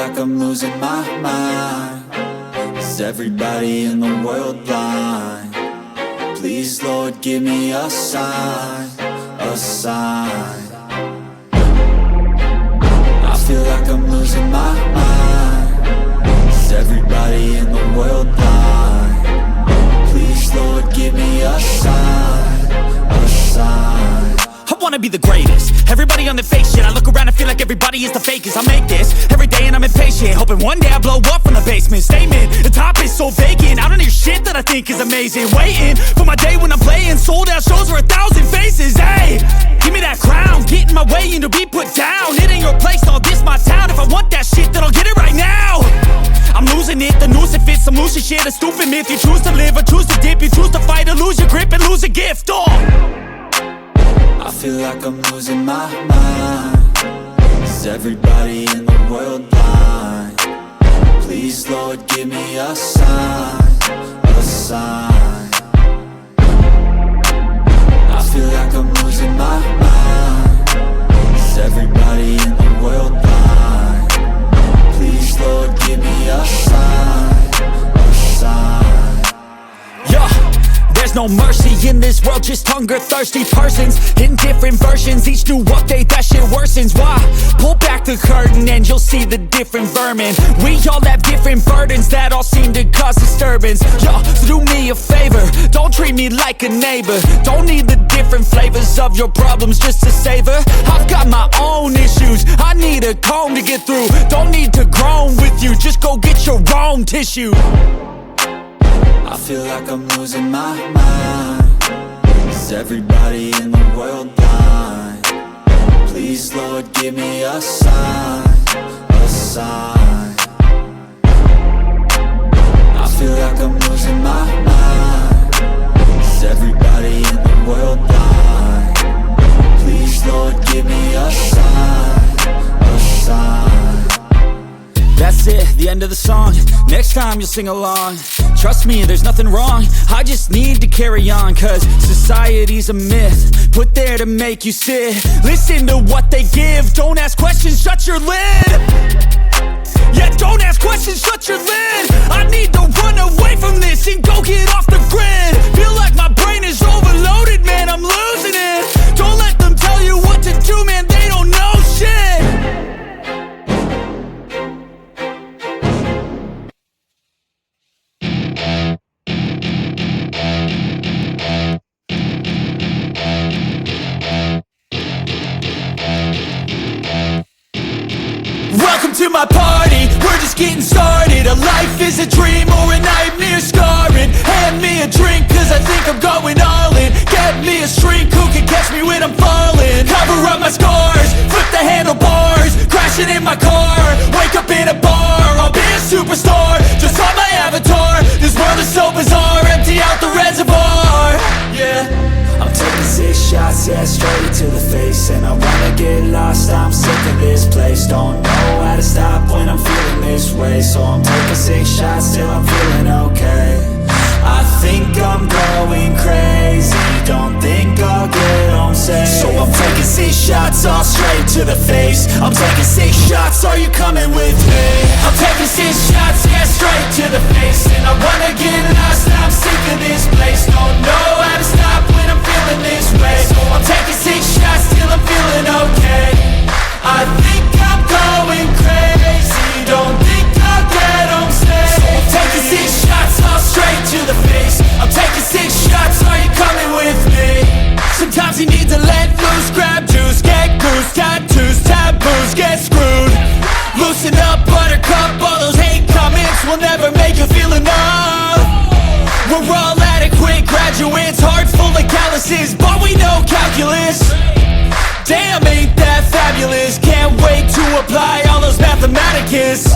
like I'm losing my mind. Is everybody in the world blind? Please, Lord, give me a sign, a sign. I feel like I'm losing my mind. Is everybody in the world blind? Please, Lord, give me a sign, a sign. I wanna be the greatest. Everybody on the fake shit. I look around and feel like everybody is the fakest. I make this every day and I'm impatient, hoping one day I blow up from the basement. Statement, the top is so vacant. I don't hear shit that I think is amazing. Waiting for my day when I'm playing sold out shows for 1,000 faces. Hey, give me that crown, get in my way and to be put down. It ain't your place, no, this my town. If I want that shit, then I'll get it right now. I'm losing it, the noose it fits, some losing shit. A stupid myth, you choose to live or choose to dip. You choose to fight or lose your grip and lose a gift. I feel like I'm losing my mind. Is everybody in the world blind? Please, Lord, give me a sign, a sign. I feel like I'm losing my mind. Is everybody in the world blind? Please, Lord, give me a sign, a sign. Yeah. There's no mercy in this world, just hunger-thirsty persons in different versions. Each new update, that shit worsens. Why? Pull back the curtain and you'll see the different vermin. We all have different burdens that all seem to cause disturbance. Yo, so do me a favor, don't treat me like a neighbor. Don't need the different flavors of your problems just to savor. I've got my own issues, I need a comb to get through. Don't need to groan with you, just go get your own tissue. I feel like I'm losing my mind. Is everybody in the world blind? Please, Lord, give me a sign, a sign. I feel like I'm losing my mind. Is everybody in the world blind? Please, Lord, give me a sign, a sign. That's it, the end of the song. Next time you'll sing along. Trust me, there's nothing wrong. I just need to carry on, cause society's a myth put there to make you sit. Listen to what they give. Don't ask questions, shut your lid. Yeah, don't ask questions, shut your lid. I need to run away from this and go get off the grid. Feel like my brain is overloaded, man, I'm losing it. Don't let them tell you what to do, man, they don't know shit. Welcome to my party, we're just getting started. A life is a dream or a nightmare scarring. Hand me a drink cause I think I'm going all in. Get me a shrink who can catch me when I'm falling. Cover up my scars, flip the handlebars. Crashing in my car, wake up in a bar. I'll be a superstar, just on my avatar. This world is so bizarre, empty out the reservoir. Yeah, I'm taking 6 shots, yeah, straight to the face. And I wanna get lost, I'm sick of this place. Don't know how to stop when I'm feeling this way. So I'm taking 6 shots till I'm feeling okay. I think I'm going crazy, don't think I'll get home safe. So I'm taking 6 shots, all straight to the face. I'm taking 6 shots, are you coming with me? I'm taking 6 shots, yeah, straight to the face. And I wanna get lost, I'm sick of this place. Don't know how to stop when I'm feeling this way. So I'm taking 6 shots till I'm feeling okay. I think I'm going crazy, don't think I'll get home safe. So I'm taking 6 shots, all straight to the face. I'm taking 6 shots, are you coming with me? Sometimes you need to let loose, grab juice, get goose, tattoos, taboos, get screwed. Loosen up, buttercup, all those hate comments will never make you feel enough. We're all adequate graduates, hearts full of calluses, but we know calculus. Damn, ain't that fabulous? Can't wait to apply all those mathematicus.